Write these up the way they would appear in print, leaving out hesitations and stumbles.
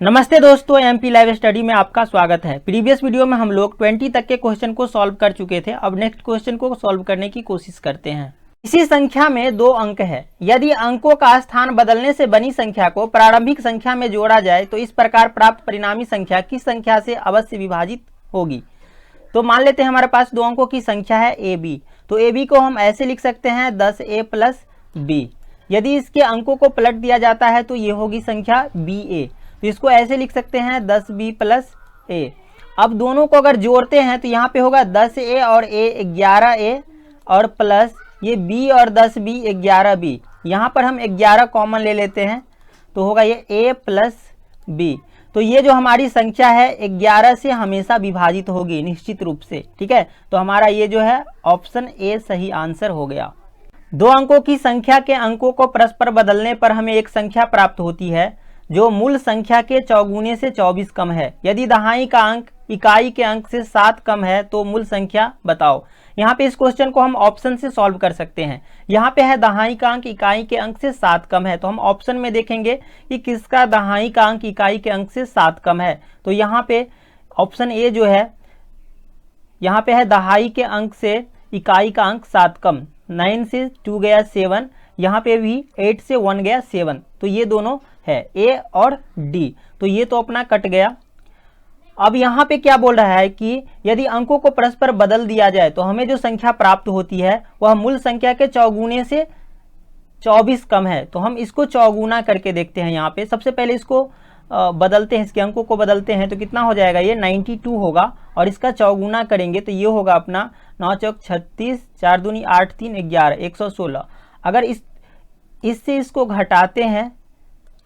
नमस्ते दोस्तों, MP live study में आपका स्वागत है। प्रीवियस वीडियो में हम लोग 20 तक के क्वेश्चन को सॉल्व कर चुके थे। अब नेक्स्ट क्वेश्चन को सॉल्व करने की कोशिश करते हैं। इसी संख्या में 2 अंक है। यदि अंकों का स्थान बदलने से बनी संख्या को प्रारंभिक संख्या में जोड़ा जाए तो इस प्रकार प्राप्त परिणामी संख्या किस संख्या से अवश्य विभाजित होगी। तो मान लेते हैं हमारे पास 2 अंकों की संख्या है ए बी। तो ए बी को हम ऐसे लिख सकते हैं 10a प्लस बी। यदि इसके अंकों को पलट दिया जाता है तो ये होगी संख्या बी ए। तो इसको ऐसे लिख सकते हैं 10b प्लस ए। अब दोनों को अगर जोड़ते हैं तो यहाँ पे होगा 10a और a 11a और प्लस ये b और 10b 11b। यहाँ पर हम 11 कॉमन ले लेते हैं तो होगा ये a प्लस b। तो ये जो हमारी संख्या है 11 से हमेशा विभाजित होगी निश्चित रूप से। ठीक है, तो हमारा ये जो है ऑप्शन ए सही आंसर हो गया। 2 अंकों की संख्या के अंकों को परस्पर बदलने पर हमें एक संख्या प्राप्त होती है जो मूल संख्या के चौगुने से 24 कम है। यदि दहाई का अंक इकाई के अंक से 7 कम है तो मूल संख्या बताओ। यहाँ पे इस क्वेश्चन को हम ऑप्शन से सॉल्व कर सकते हैं। यहाँ पे है दहाई का अंक इकाई के अंक से 7 कम है, तो हम ऑप्शन में देखेंगे कि किसका दहाई का अंक इकाई के अंक से 7 कम है। तो यहाँ पे ऑप्शन ए जो है, यहाँ पे है दहाई के अंक से इकाई का अंक 7 कम। 9 से 2 गया 7, यहाँ पे भी 8 से 1 गया 7। तो ये दोनों है ए और डी। तो ये तो अपना कट गया। अब यहाँ पे क्या बोल रहा है कि यदि अंकों को परस्पर बदल दिया जाए तो हमें जो संख्या प्राप्त होती है वह मूल संख्या के चौगुने से 24 कम है। तो हम इसको चौगुना करके देखते हैं। यहाँ पे सबसे पहले इसको बदलते हैं, इसके अंकों को बदलते हैं तो कितना हो जाएगा, ये 92 होगा। और इसका चौगुना करेंगे तो ये होगा अपना 9 चौक 36, 4 दूनी 8 3 11 116। अगर इससे इसको घटाते हैं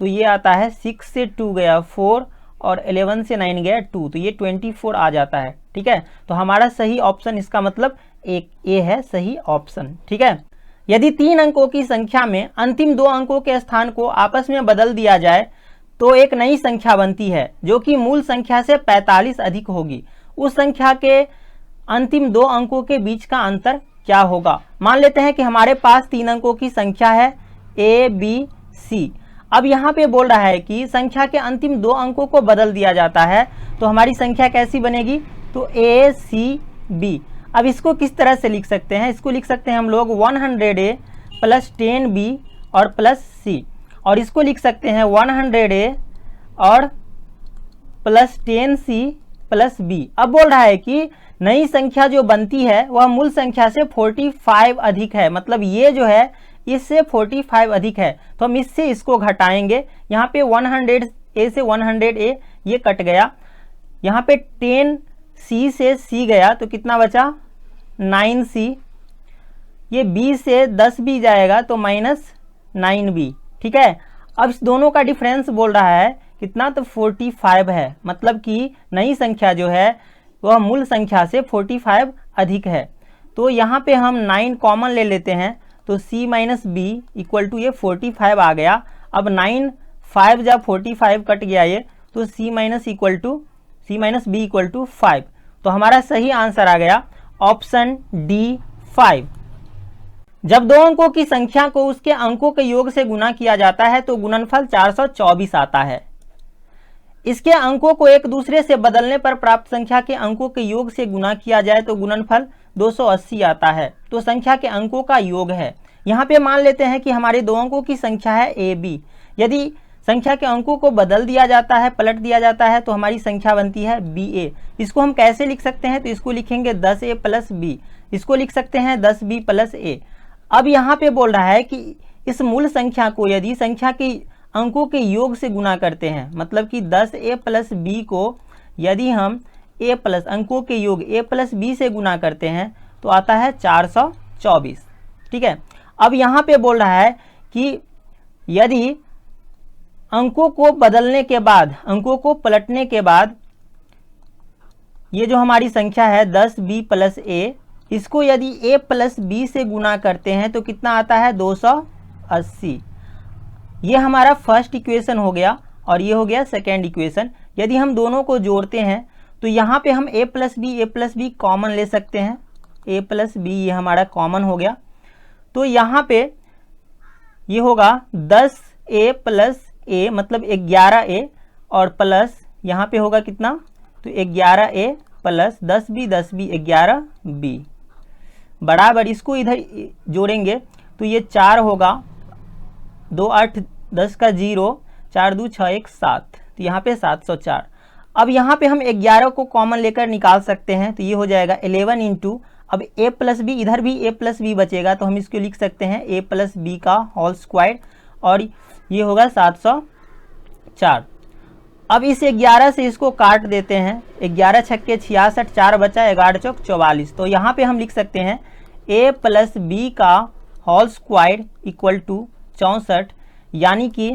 तो ये आता है 6 से 2 गया 4 और 11 से 9 गया 2, तो ये 24 आ जाता है। ठीक है, तो हमारा सही ऑप्शन इसका मतलब ए है सही ऑप्शन। ठीक है, यदि 3 अंकों की संख्या में अंतिम 2 अंकों के स्थान को आपस में बदल दिया जाए तो एक नई संख्या बनती है जो कि मूल संख्या से 45 अधिक होगी। उस संख्या के अंतिम 2 अंकों के बीच का अंतर क्या होगा। मान लेते हैं कि हमारे पास 3 अंकों की संख्या है ए बी सी। अब यहाँ पे बोल रहा है कि संख्या के अंतिम 2 अंकों को बदल दिया जाता है तो हमारी संख्या कैसी बनेगी, तो ए सी बी। अब इसको किस तरह से लिख सकते हैं, इसको लिख सकते हैं हम लोग 100a प्लस 10b और प्लस सी। और इसको लिख सकते हैं 100a और प्लस 10c प्लस बी। अब बोल रहा है कि नई संख्या जो बनती है वह मूल संख्या से 45 अधिक है। मतलब ये जो है इससे 45 अधिक है, तो हम इससे इसको घटाएंगे। यहाँ पे 100a से 100a ये कट गया। यहाँ पे 10c से c गया तो कितना बचा 9c। ये b से 10b जाएगा तो -9b। ठीक है, अब इस दोनों का डिफरेंस बोल रहा है कितना, तो 45 है। मतलब कि नई संख्या जो है वह मूल संख्या से 45 अधिक है। तो यहाँ पे हम 9 कॉमन ले लेते हैं तो c minus b equal to ये 45 आ गया। अब 9 5 जब 45 कट गया ये, तो c minus b equal to 5। तो हमारा सही आंसर आ गया ऑप्शन डी 5। जब 2 अंकों की संख्या को उसके अंकों के योग से गुना किया जाता है तो गुणनफल 424 आता है। इसके अंकों को एक दूसरे से बदलने पर प्राप्त संख्या के अंकों के योग से गुना किया जाए तो गुणनफल 280 आता है। तो संख्या के अंकों का योग है। यहाँ पे मान लेते हैं कि हमारे 2 अंकों की संख्या है ए बी। यदि संख्या के अंकों को बदल दिया जाता है, पलट दिया जाता है तो हमारी संख्या बनती है बी ए। इसको हम कैसे लिख सकते हैं, तो इसको लिखेंगे 10a प्लस बी। इसको लिख सकते हैं 10b प्लस ए। अब यहाँ पे बोल रहा है कि इस मूल संख्या को यदि संख्या के अंकों के योग से गुना करते हैं, मतलब कि 10a प्लस बी को यदि हम a प्लस अंकों के योग a प्लस बी से गुना करते हैं तो आता है 424। ठीक है, अब यहाँ पे बोल रहा है कि यदि अंकों को बदलने के बाद, अंकों को पलटने के बाद ये जो हमारी संख्या है 10b प्लस ए, इसको यदि a प्लस बी से गुना करते हैं तो कितना आता है 280। ये हमारा फर्स्ट इक्वेशन हो गया और ये हो गया सेकेंड इक्वेशन। यदि हम दोनों को जोड़ते हैं तो यहाँ पे हम a प्लस बी कॉमन ले सकते हैं। a प्लस बी ये हमारा कॉमन हो गया। तो यहाँ पे ये होगा 10a प्लस a मतलब 11a और प्लस यहाँ पे होगा कितना, तो 11a plus 10b 10b 11b बराबर, इसको इधर जोड़ेंगे तो ये 4 होगा, 2 8 10 का 0, 4 2 6 1 7, तो यहाँ पे 704। अब यहाँ पे हम 11 को कॉमन लेकर निकाल सकते हैं, तो ये हो जाएगा 11 इंटू, अब a प्लस बी, इधर भी a प्लस बी बचेगा तो हम इसको लिख सकते हैं a प्लस बी का होल स्क्वायर, और ये होगा 704। अब इस 11 से इसको काट देते हैं, 11 छक्के 66, 4 बचा, 11 चौक 44, तो यहाँ पे हम लिख सकते हैं a प्लस बी का होल स्क्वायर इक्वल टू 64, यानी कि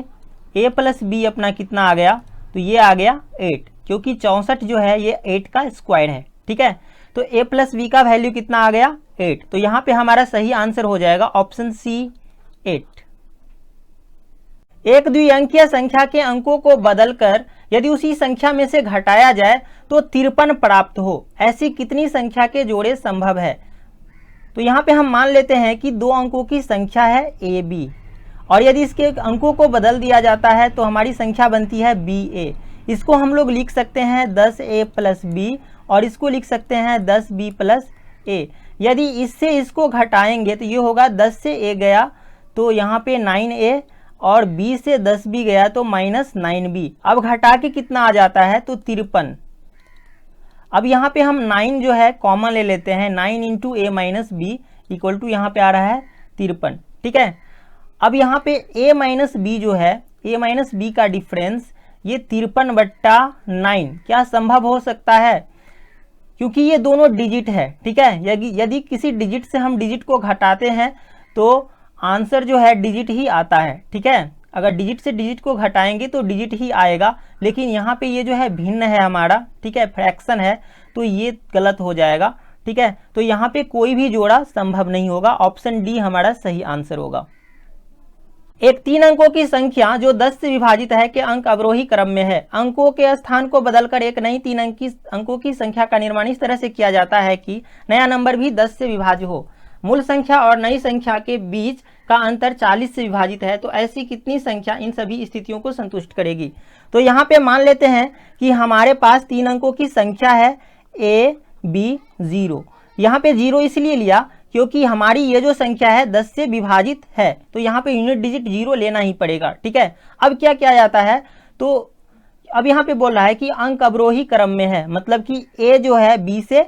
a प्लस बी अपना कितना आ गया, तो ये आ गया 8, क्योंकि 64 जो है ये 8 का स्क्वायर है, ठीक है। तो a प्लस बी का वैल्यू कितना आ गया 8, तो यहाँ पे हमारा सही आंसर हो जाएगा ऑप्शन सी 8। एक द्विअंकीय संख्या के अंकों को बदलकर यदि उसी संख्या में से घटाया जाए तो 53 प्राप्त हो, ऐसी कितनी संख्या के जोड़े संभव है। तो यहाँ पे हम मान लेते हैं कि 2 अंकों की संख्या है ए बी, और यदि इसके अंकों को बदल दिया जाता है तो हमारी संख्या बनती है बी ए। इसको हम लोग लिख सकते हैं 10a प्लस बी, और इसको लिख सकते हैं 10b प्लस ए। यदि इससे इसको घटाएंगे तो ये होगा 10 से a गया तो यहाँ पे 9a, और b से 10b गया तो माइनस 9b। अब घटा के कितना आ जाता है, तो 53। अब यहाँ पे हम 9 जो है कॉमन ले लेते हैं, 9 into a minus b equal to यहाँ पे आ रहा है 53, ठीक है। अब यहाँ पे a माइनस बी जो है, a माइनस बी का डिफरेंस ये 53/9 क्या संभव हो सकता है, क्योंकि ये दोनों डिजिट है, ठीक है। यदि किसी डिजिट से हम डिजिट को घटाते हैं तो आंसर जो है डिजिट ही आता है, ठीक है। अगर डिजिट से डिजिट को घटाएंगे तो डिजिट ही आएगा, लेकिन यहाँ पे ये जो है भिन्न है हमारा, ठीक है, फ्रैक्शन है, तो ये गलत हो जाएगा, ठीक है। तो यहाँ पे कोई भी जोड़ा संभव नहीं होगा, ऑप्शन डी हमारा सही आंसर होगा। एक 3 अंकों की संख्या जो 10 से विभाजित है के अंक अवरोही क्रम में है। अंकों के स्थान को बदलकर एक नई 3 अंकों की संख्या का निर्माण इस तरह से किया जाता है कि नया नंबर भी 10 से विभाज्य हो। मूल संख्या और नई संख्या के बीच का अंतर 40 से विभाजित है, तो ऐसी कितनी संख्या इन सभी स्थितियों को संतुष्ट करेगी। तो यहाँ पे मान लेते हैं कि हमारे पास 3 अंकों की संख्या है a b 0। यहाँ पे 0 इसलिए लिया क्योंकि हमारी ये जो संख्या है 10 से विभाजित है, तो यहाँ पे यूनिट डिजिट 0 लेना ही पड़ेगा, ठीक है। अब क्या किया जाता है, तो अब यहाँ पे बोल रहा है कि अंक अवरोही क्रम में है, मतलब कि a जो है b से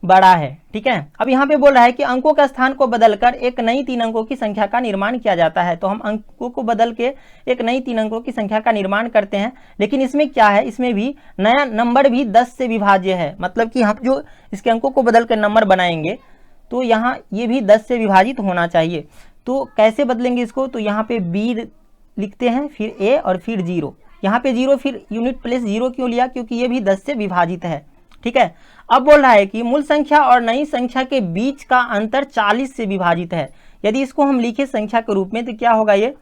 बड़ा है, ठीक है। अब यहाँ पे बोल रहा है कि अंकों का स्थान को बदलकर एक नई 3 अंकों की संख्या का निर्माण किया जाता है, तो हम अंकों को बदल के एक नई 3 अंकों की संख्या का निर्माण करते हैं। लेकिन इसमें क्या है, इसमें भी नया नंबर भी 10 से विभाज्य है, मतलब कि हम जो इसके अंकों को बदल कर नंबर बनाएंगे तो यहाँ ये भी 10 से विभाजित होना चाहिए। तो कैसे बदलेंगे इसको, तो यहाँ पे b लिखते हैं, फिर a और फिर 0, यहाँ पे 0, फिर यूनिट प्लेस 0 क्यों लिया, क्योंकि ये भी 10 से विभाजित है, ठीक है। अब बोल रहा है कि मूल संख्या और नई संख्या के बीच का अंतर 40 से विभाजित है। यदि इसको हम लिखे संख्या के रूप में तो क्या होगा ये,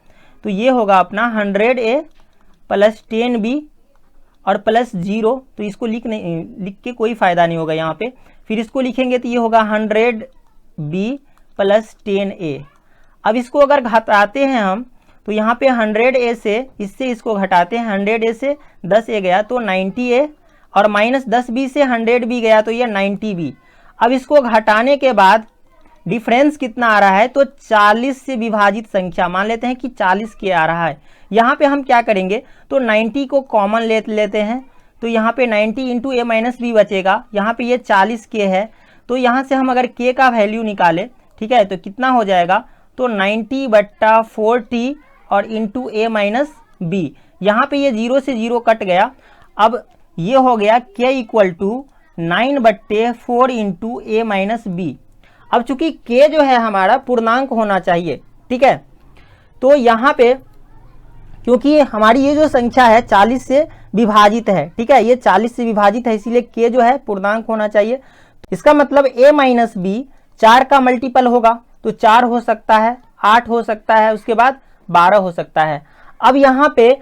तो ये होगा अपना 100a प्लस 10b और प्लस 0, तो इसको लिख के कोई फ़ायदा नहीं होगा यहाँ पे। फिर इसको लिखेंगे तो ये होगा 100b प्लस 10a। अब इसको अगर घटाते हैं हम तो यहाँ पे 100a से इससे इसको घटाते हैं, 100a से 10a गया तो 90a, और माइनस 10b से 100b गया तो ये 90b। अब इसको घटाने के बाद डिफरेंस कितना आ रहा है, तो 40 से विभाजित संख्या, मान लेते हैं कि 40 के आ रहा है। यहाँ पे हम क्या करेंगे, तो 90 को कॉमन लेते हैं, तो यहाँ पे 90 इंटू a माइनस बी बचेगा। यहाँ पे ये 40 के है, तो यहाँ से हम अगर k का वैल्यू निकालें, ठीक है, तो कितना हो जाएगा, तो 90/40 और इंटू a माइनस बी। यहाँ पे ये 0 से 0 कट गया। अब ये हो गया k equal to 9/4 into a minus b. अब चूंकि k जो है हमारा पूर्णांक होना चाहिए, ठीक है, तो यहाँ पे क्योंकि हमारी ये जो संख्या है 40 से विभाजित है, ठीक है, ये 40 से विभाजित है, इसीलिए k जो है पूर्णांक होना चाहिए। इसका मतलब a माइनस बी 4 का मल्टीपल होगा, तो 4 हो सकता है, 8 हो सकता है, उसके बाद 12 हो सकता है। अब यहाँ पे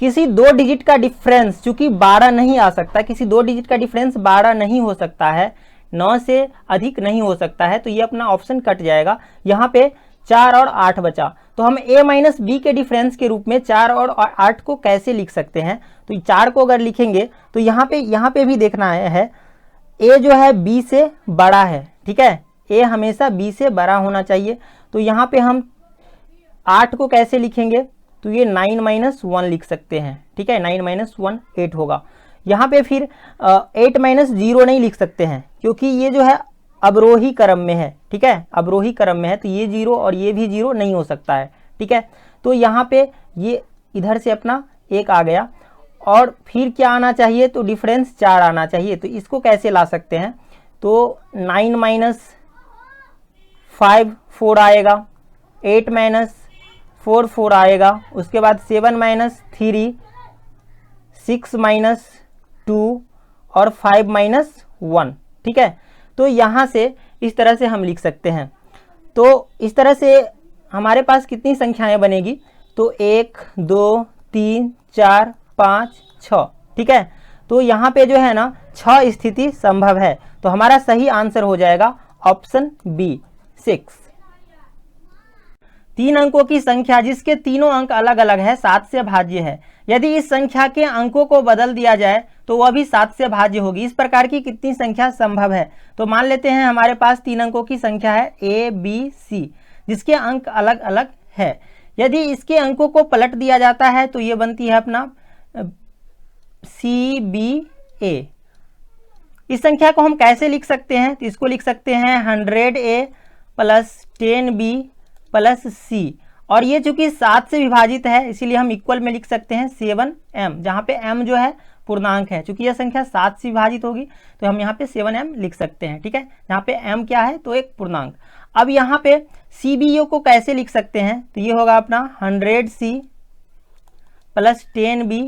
किसी 2 डिजिट का डिफरेंस चूंकि 12 नहीं आ सकता, किसी 2 डिजिट का डिफरेंस 12 नहीं हो सकता है, 9 से अधिक नहीं हो सकता है, तो ये अपना ऑप्शन कट जाएगा। यहाँ पे 4 और 8 बचा, तो हम a माइनस बी के डिफरेंस के रूप में 4 और 8 को कैसे लिख सकते हैं। तो 4 को अगर लिखेंगे तो यहाँ पे भी देखना है a जो है b से बड़ा है, ठीक है, a हमेशा b से बड़ा होना चाहिए। तो यहाँ पे हम 8 को कैसे लिखेंगे, तो ये 9 माइनस 1 लिख सकते हैं, ठीक है, 9 माइनस 1 8 होगा। यहाँ पे फिर 8 माइनस 0 नहीं लिख सकते हैं क्योंकि ये जो है अवरोही क्रम में है, ठीक है, अवरोही क्रम में है, तो ये 0 और ये भी 0 नहीं हो सकता है, ठीक है। तो यहाँ पे ये इधर से अपना 1 आ गया और फिर क्या आना चाहिए, तो डिफरेंस 4 आना चाहिए। तो इसको कैसे ला सकते हैं, तो 9 माइनस 5 4 आएगा, 8 माइनस 4 4 आएगा, उसके बाद 7 माइनस 3 6 माइनस 2 और 5 माइनस 1, ठीक है। तो यहाँ से इस तरह से हम लिख सकते हैं। तो इस तरह से हमारे पास कितनी संख्याएं बनेगी, तो 1 2 3 4 5 6, ठीक है। तो यहाँ पे जो है ना 6 स्थिति संभव है। तो हमारा सही आंसर हो जाएगा ऑप्शन बी 6। 3 अंकों की संख्या जिसके तीनों अंक अलग अलग है 7 से भाज्य है। यदि इस संख्या के अंकों को बदल दिया जाए तो वह भी 7 से भाज्य होगी। इस प्रकार की कितनी संख्या संभव है। तो मान लेते हैं हमारे पास 3 अंकों की संख्या है a b c जिसके अंक अलग अलग है। यदि इसके अंकों को पलट दिया जाता है तो ये बनती है अपना c b a। इस संख्या को हम कैसे लिख सकते हैं, तो इसको लिख सकते हैं 100a plus 10b plus c, और ये चूंकि 7 से विभाजित है इसीलिए हम इक्वल में लिख सकते हैं 7m, जहाँ पे m जो है पूर्णांक है। चूंकि यह संख्या 7 से विभाजित होगी तो हम यहाँ पे 7m लिख सकते हैं, ठीक है, जहाँ पे m क्या है, तो एक पूर्णांक। अब यहाँ पे CBO को कैसे लिख सकते हैं, तो ये होगा अपना 100c plus 10b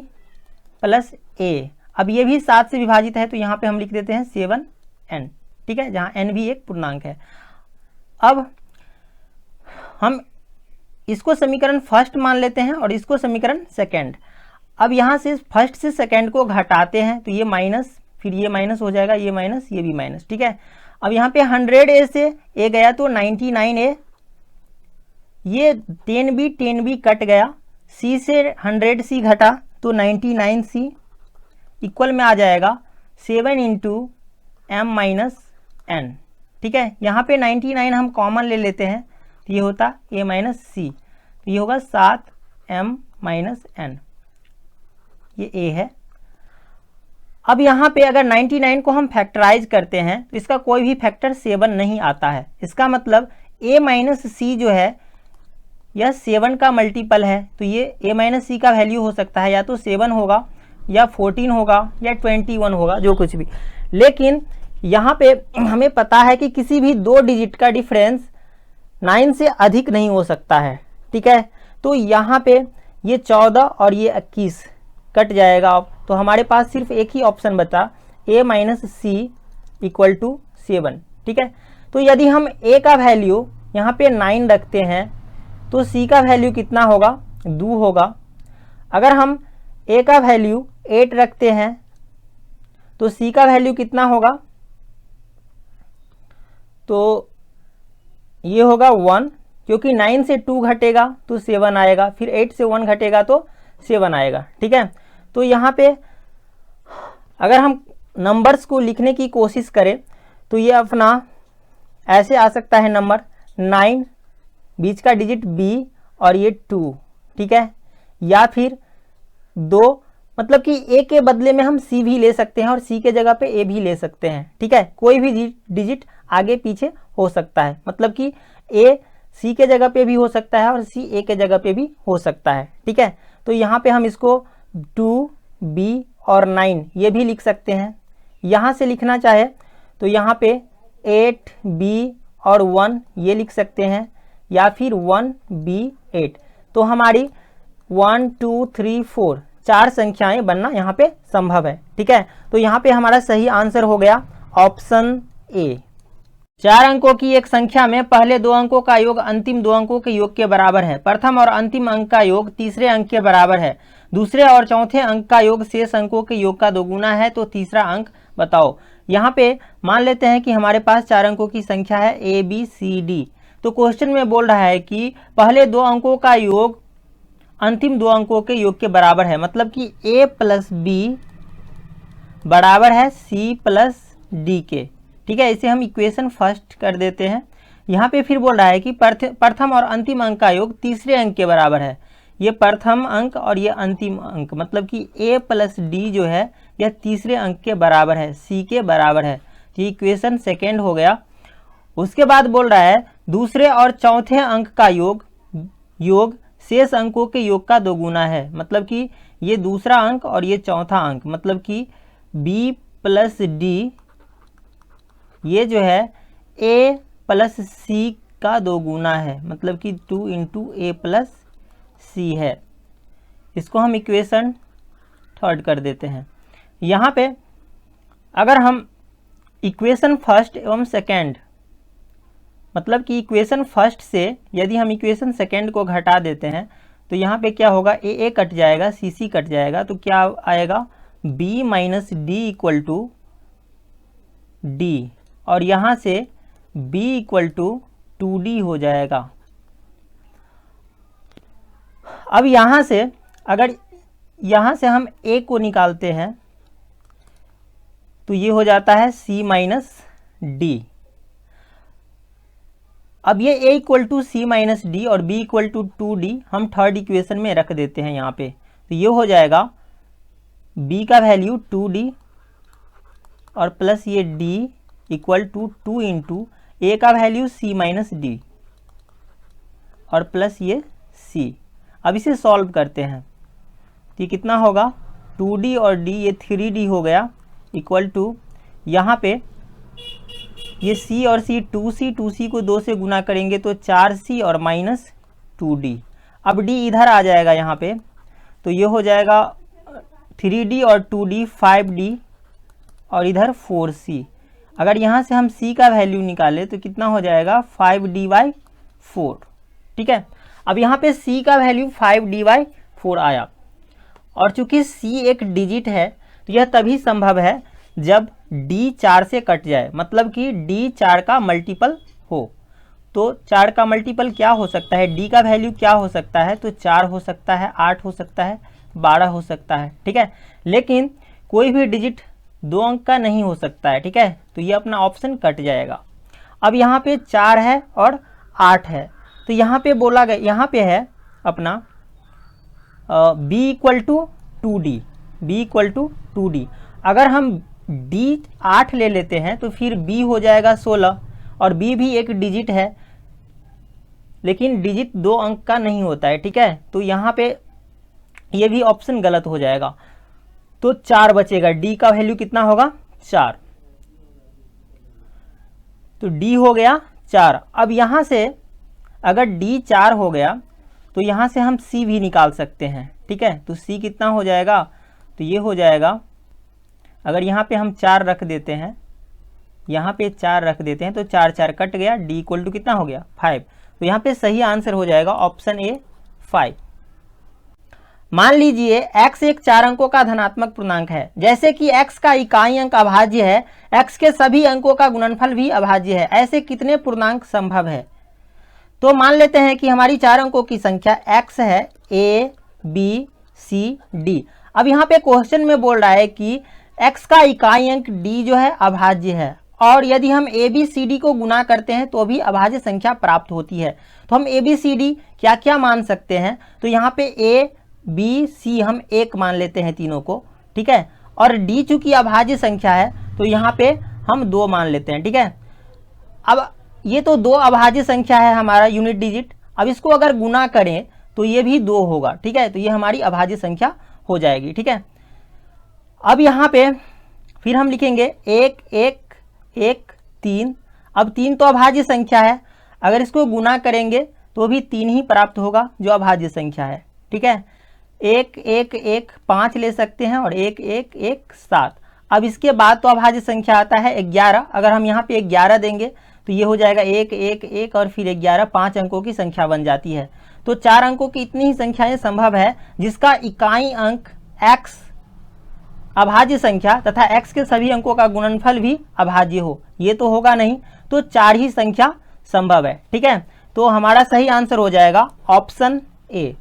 plus a। अब ये भी 7 से विभाजित है तो यहाँ पे हम लिख देते हैं 7n, ठीक है, जहाँ n भी एक पूर्णांक है। अब हम इसको समीकरण फर्स्ट मान लेते हैं और इसको समीकरण सेकंड। अब यहाँ से फर्स्ट से सेकंड को घटाते हैं तो ये माइनस, फिर ये माइनस हो जाएगा, ये माइनस, ये भी माइनस, ठीक है। अब यहाँ पे 100a से a गया तो 99a, ये 10b कट गया, c से 100c घटा तो 99c इक्वल में आ जाएगा 7 इंटू m माइनस n, ठीक है। यहाँ पे 99 हम कॉमन ले लेते हैं तो ये होता a माइनस सी, तो ये होगा 7m माइनस n, ये a है। अब यहाँ पे अगर 99 को हम फैक्टराइज करते हैं तो इसका कोई भी फैक्टर 7 नहीं आता है। इसका मतलब a माइनस सी जो है यह 7 का मल्टीपल है, तो ये a माइनस सी का वैल्यू हो सकता है या तो 7 होगा या 14 होगा या 21 होगा, जो कुछ भी। लेकिन यहाँ पे हमें पता है कि किसी भी 2 डिजिट का डिफरेंस 9 से अधिक नहीं हो सकता है, ठीक है। तो यहाँ पे ये 14 और ये 21 कट जाएगा। अब तो हमारे पास सिर्फ एक ही ऑप्शन बचा, a minus c equal to 7, ठीक है। तो यदि हम a का वैल्यू यहाँ पे 9 रखते हैं तो c का वैल्यू कितना होगा, 2 होगा। अगर हम a का वैल्यू 8 रखते हैं तो c का वैल्यू कितना होगा, तो ये होगा 1, क्योंकि 9 से 2 घटेगा तो 7 आएगा, फिर 8 से 1 घटेगा तो 7 आएगा, ठीक है। तो यहाँ पे अगर हम नंबर्स को लिखने की कोशिश करें तो ये अपना ऐसे आ सकता है नंबर 9, बीच का डिजिट b और ये 2, ठीक है, या फिर 2, मतलब कि a के बदले में हम c भी ले सकते हैं और c के जगह पे a भी ले सकते हैं, ठीक है। कोई भी डिजिट आगे पीछे हो सकता है, मतलब कि a c के जगह पे भी हो सकता है और c a के जगह पे भी हो सकता है, ठीक है। तो यहाँ पे हम इसको 2b और 9 ये भी लिख सकते हैं। यहाँ से लिखना चाहे तो यहाँ पे 8b और 1 ये लिख सकते हैं, या फिर 1b 8। तो हमारी 1 2 3 4 4 संख्याएं बनना यहाँ पे संभव है, ठीक है। तो यहाँ पे हमारा सही आंसर हो गया ऑप्शन ए। 4 अंकों की एक संख्या में पहले 2 अंकों का योग अंतिम 2 अंकों के योग के बराबर है। प्रथम और अंतिम अंक का योग तीसरे अंक के बराबर है। दूसरे और चौथे अंक का योग शेष अंकों के योग का दोगुना है, तो तीसरा अंक बताओ। यहाँ पे मान लेते हैं कि हमारे पास 4 अंकों की संख्या है a b c d। तो क्वेश्चन में बोल रहा है कि पहले दो अंकों का योग अंतिम दो अंकों के योग के बराबर है, मतलब कि a प्लस बी बराबर है c प्लस डी के। ठीक है, इसे हम इक्वेशन फर्स्ट कर देते हैं। यहाँ पे फिर बोल रहा है कि प्रथम और अंतिम अंक का योग तीसरे अंक के बराबर है। ये प्रथम अंक और ये अंतिम अंक, मतलब कि a प्लस डी जो है यह तीसरे अंक के बराबर है, c के बराबर है। तो इक्वेशन सेकेंड हो गया। उसके बाद बोल रहा है दूसरे और चौथे अंक का योग शेष अंकों के योग का दोगुना है, मतलब कि ये दूसरा अंक और ये चौथा अंक, मतलब कि b प्लस डी ये जो है a प्लस c का दोगुना है, मतलब कि 2 इंटू ए प्लस सी है। इसको हम इक्वेशन थर्ड कर देते हैं। यहाँ पे अगर हम इक्वेशन फर्स्ट एवं सेकेंड, मतलब कि इक्वेशन फर्स्ट से यदि हम इक्वेशन सेकेंड को घटा देते हैं तो यहाँ पे क्या होगा, ए कट जाएगा, सी कट जाएगा, तो क्या आएगा b minus d equal to d, और यहाँ से b इक्वल टू 2d हो जाएगा। अब यहाँ से अगर यहाँ से हम a को निकालते हैं तो ये हो जाता है c माइनस डी। अब ये a equal to c minus d और b इक्वल टू 2d हम थर्ड इक्वेशन में रख देते हैं यहाँ पे, तो ये हो जाएगा b का वैल्यू 2d और प्लस ये d equal to 2 into a का वैल्यू c माइनस डी और प्लस ये c। अब इसे सॉल्व करते हैं तो ये कितना होगा, 2d और d ये 3d हो गया, इक्वल टू यहाँ पे ये c और c 2c को 2 से गुना करेंगे तो 4c और माइनस 2d। अब d इधर आ जाएगा यहाँ पे, तो ये हो जाएगा 3d और 2d 5d और इधर 4c। अगर यहाँ से हम c का वैल्यू निकालें तो कितना हो जाएगा 5d/4। ठीक है, अब यहाँ पे c का वैल्यू 5d/4 आया, और चूंकि c एक डिजिट है तो यह तभी संभव है जब d 4 से कट जाए, मतलब कि d 4 का मल्टीपल हो। तो 4 का मल्टीपल क्या हो सकता है, d का वैल्यू क्या हो सकता है, तो 4 हो सकता है, 8 हो सकता है, 12 हो सकता है। ठीक है, लेकिन कोई भी डिजिट 2 अंक का नहीं हो सकता है। ठीक है, तो ये अपना ऑप्शन कट जाएगा। अब यहाँ पे 4 है और 8 है, तो यहाँ पे बोला गया, यहाँ पे है अपना b equal to 2d, b equal to 2d। अगर हम d 8 ले लेते हैं तो फिर b हो जाएगा 16, और b भी एक डिजिट है, लेकिन डिजिट 2 अंक का नहीं होता है। ठीक है, तो यहाँ पे ये भी ऑप्शन गलत हो जाएगा, तो 4 बचेगा। d का वैल्यू कितना होगा, 4, तो d हो गया 4। अब यहाँ से अगर d 4 हो गया तो यहाँ से हम c भी निकाल सकते हैं। ठीक है, तो c कितना हो जाएगा, तो ये हो जाएगा, अगर यहाँ पे हम 4 रख देते हैं, यहाँ पे 4 रख देते हैं तो 4 4 कट गया, d इक्वल टू कितना हो गया 5। तो यहाँ पे सही आंसर हो जाएगा ऑप्शन ए 5। मान लीजिए x एक 4 अंकों का धनात्मक पूर्णांक है, जैसे कि x का इकाई अंक अभाज्य है, x के सभी अंकों का गुणनफल भी अभाज्य है, ऐसे कितने पूर्णांक संभव है। तो मान लेते हैं कि हमारी 4 अंकों की संख्या x है, a b c d। अब यहाँ पे क्वेश्चन में बोल रहा है कि x का इकाई अंक d जो है अभाज्य है, और यदि हम a b c d को गुना करते हैं तो भी अभाज्य संख्या प्राप्त होती है। तो हम a b c d क्या क्या मान सकते हैं, तो यहाँ पे a b c हम 1 मान लेते हैं तीनों को। ठीक है, और d चूंकि अभाज्य संख्या है तो यहाँ पे हम 2 मान लेते हैं। ठीक है, अब ये तो 2 अभाज्य संख्या है हमारा यूनिट डिजिट, अब इसको अगर गुना करें तो ये भी 2 होगा। ठीक है, तो ये हमारी अभाज्य संख्या हो जाएगी। ठीक है, अब यहाँ पे फिर हम लिखेंगे 1 1 1 3। अब 3 तो अभाज्य संख्या है, अगर इसको गुना करेंगे तो भी 3 ही प्राप्त होगा जो अभाज्य संख्या है। ठीक है, 1 1 1 5 ले सकते हैं, और 1 1 1 7। अब इसके बाद तो अभाज्य संख्या आता है 11, अगर हम यहाँ पे 11 देंगे तो ये हो जाएगा 1 1 1 और फिर 11, 5 अंकों की संख्या बन जाती है। तो 4 अंकों की इतनी ही संख्याएं संभव है जिसका इकाई अंक x अभाज्य संख्या तथा x के सभी अंकों का गुणनफल भी अभाज्य हो। ये तो होगा नहीं, तो 4 ही संख्या संभव है। ठीक है, तो हमारा सही आंसर हो जाएगा ऑप्शन ए।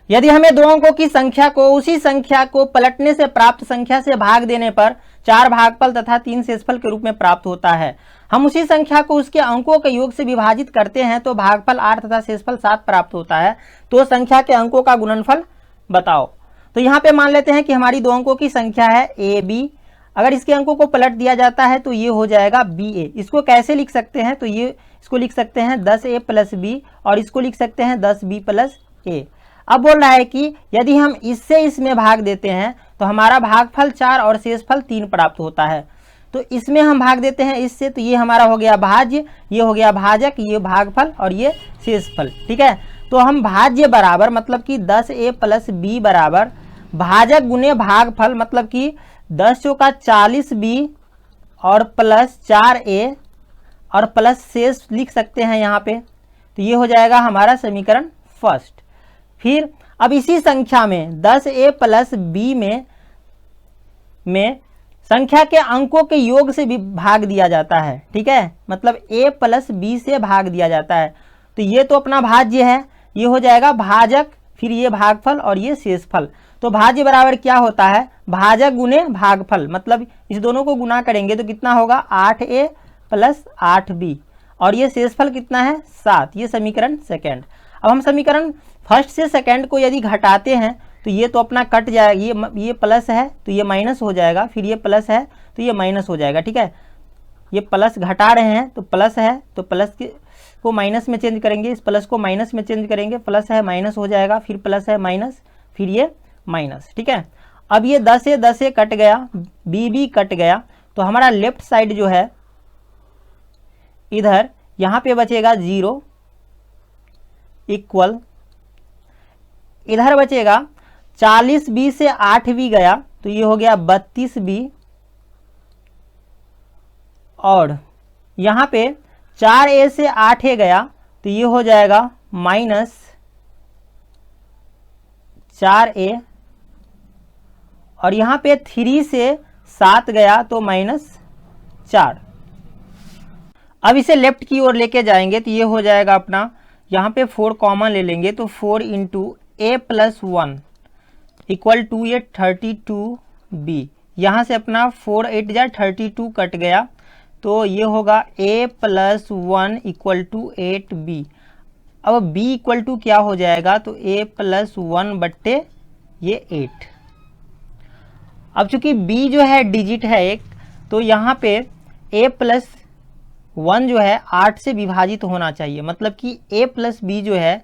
यदि हमें दो अंकों की संख्या को उसी संख्या को पलटने से प्राप्त संख्या से भाग देने पर 4 भागफल तथा 3 शेषफल के रूप में प्राप्त होता है, हम उसी संख्या को उसके अंकों के योग से विभाजित करते हैं तो भागफल 8 तथा शेषफल 7 प्राप्त होता है, तो संख्या के अंकों का गुणनफल बताओ। तो यहाँ पे मान लेते हैं कि हमारी दो अंकों की संख्या है ए बी, अगर इसके अंकों को पलट दिया जाता है तो ये हो जाएगा बी ए। इसको कैसे लिख सकते हैं, तो ये इसको लिख सकते हैं 10a प्लस बी और इसको लिख सकते हैं 10b प्लस ए। अब बोल रहा है कि यदि हम इससे इसमें भाग देते हैं तो हमारा भागफल 4 और शेषफल 3 प्राप्त होता है। तो इसमें हम भाग देते हैं इससे, तो ये हमारा हो गया भाज्य, ये हो गया भाजक, ये भागफल और ये शेषफल। ठीक है, तो हम भाज्य बराबर मतलब कि 10a प्लस बी बराबर भाजक गुने भागफल मतलब कि 10 चौका 40b और प्लस 4a और प्लस शेष लिख सकते हैं यहाँ पे। तो ये हो जाएगा हमारा समीकरण फर्स्ट। फिर अब इसी संख्या में 10a प्लस बी में संख्या के अंकों के योग से भी भाग दिया जाता है। ठीक है, मतलब a प्लस बी से भाग दिया जाता है। तो ये तो अपना भाज्य है, ये हो जाएगा भाजक, फिर ये भागफल और ये शेषफल। तो भाज्य बराबर क्या होता है, भाजक गुने भागफल, मतलब इस दोनों को गुना करेंगे तो कितना होगा 8a प्लस 8b और ये शेषफल कितना है 7। ये समीकरण सेकेंड। अब हम समीकरण फर्स्ट से सेकेंड को यदि घटाते हैं तो ये तो अपना कट जाएगा, ये प्लस है तो ये माइनस हो जाएगा, फिर ये प्लस है तो ये माइनस हो जाएगा। ठीक है, ये प्लस घटा रहे हैं तो प्लस है तो प्लस को माइनस में चेंज करेंगे, इस प्लस को माइनस में चेंज करेंगे, प्लस है माइनस हो जाएगा, फिर प्लस है माइनस, फिर ये माइनस। ठीक है, अब ये 10 से कट गया, बी भी कट गया, तो हमारा लेफ्ट साइड जो है इधर यहाँ पे बचेगा 0 इक्वल, इधर बचेगा 40b से 8b गया तो ये हो गया 32b और यहाँ पे 4a से 8a गया तो ये हो जाएगा माइनस 4a और यहाँ पे 3 से 7 गया तो माइनस 4। अब इसे लेफ्ट की ओर लेके जाएंगे तो ये हो जाएगा अपना, यहाँ पे 4 कॉमन ले लेंगे तो 4 into a plus 1 equal to ये 32b। यहाँ से अपना 4 8 जा 32 कट गया तो ये होगा a plus 1 equal to 8b। अब b इक्वल टू क्या हो जाएगा, तो a प्लस 1 बट्टे ये 8। अब चूंकि b जो है डिजिट है एक, तो यहाँ पे a प्लस 1 जो है 8 से विभाजित होना चाहिए, मतलब कि a प्लस बी जो है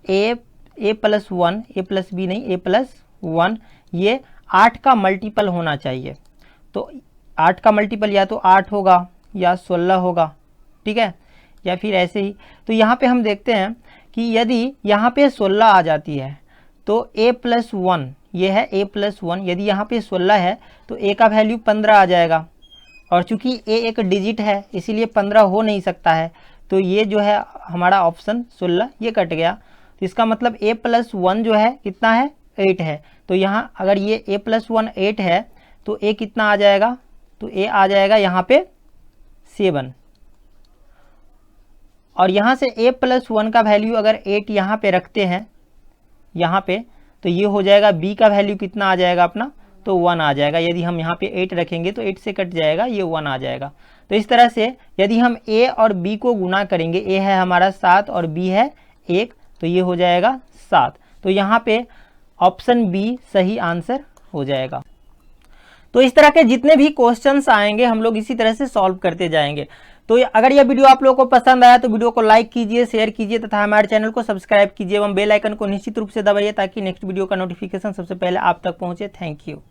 a plus 1, a plus b नहीं, a प्लस 1 ये 8 का मल्टीपल होना चाहिए। तो 8 का मल्टीपल या तो 8 होगा या 16 होगा। ठीक है, या फिर ऐसे ही। तो यहाँ पे हम देखते हैं कि यदि यहाँ पे 16 आ जाती है तो a प्लस 1 ये है a प्लस 1, यदि यहाँ पे 16 है तो a का वैल्यू 15 आ जाएगा और चूंकि a एक डिजिट है इसीलिए 15 हो नहीं सकता है, तो ये जो है हमारा ऑप्शन 16 ये कट गया। तो इसका मतलब a प्लस 1 जो है कितना है 8 है। तो यहाँ अगर ये a प्लस 1 8 है तो a कितना आ जाएगा, तो a आ जाएगा यहाँ पे 7 और यहाँ से a प्लस 1 का वैल्यू अगर 8 यहाँ पे रखते हैं यहाँ पे, तो ये हो जाएगा b का वैल्यू कितना आ जाएगा अपना, तो 1 आ जाएगा। यदि हम यहाँ पे 8 रखेंगे तो 8 से कट जाएगा, ये 1 आ जाएगा। तो इस तरह से यदि हम a और b को गुना करेंगे, a है हमारा 7 और b है 1, तो ये हो जाएगा 7। तो यहाँ पे ऑप्शन बी सही आंसर हो जाएगा। तो इस तरह के जितने भी क्वेश्चंस आएंगे हम लोग इसी तरह से सॉल्व करते जाएंगे। तो अगर यह वीडियो आप लोगों को पसंद आया तो वीडियो को लाइक कीजिए, शेयर कीजिए तथा हमारे चैनल को सब्सक्राइब कीजिए एवं बेल आइकन को निश्चित रूप से दबाइए ताकि नेक्स्ट वीडियो का नोटिफिकेशन सबसे पहले आप तक पहुंचे। Thank you.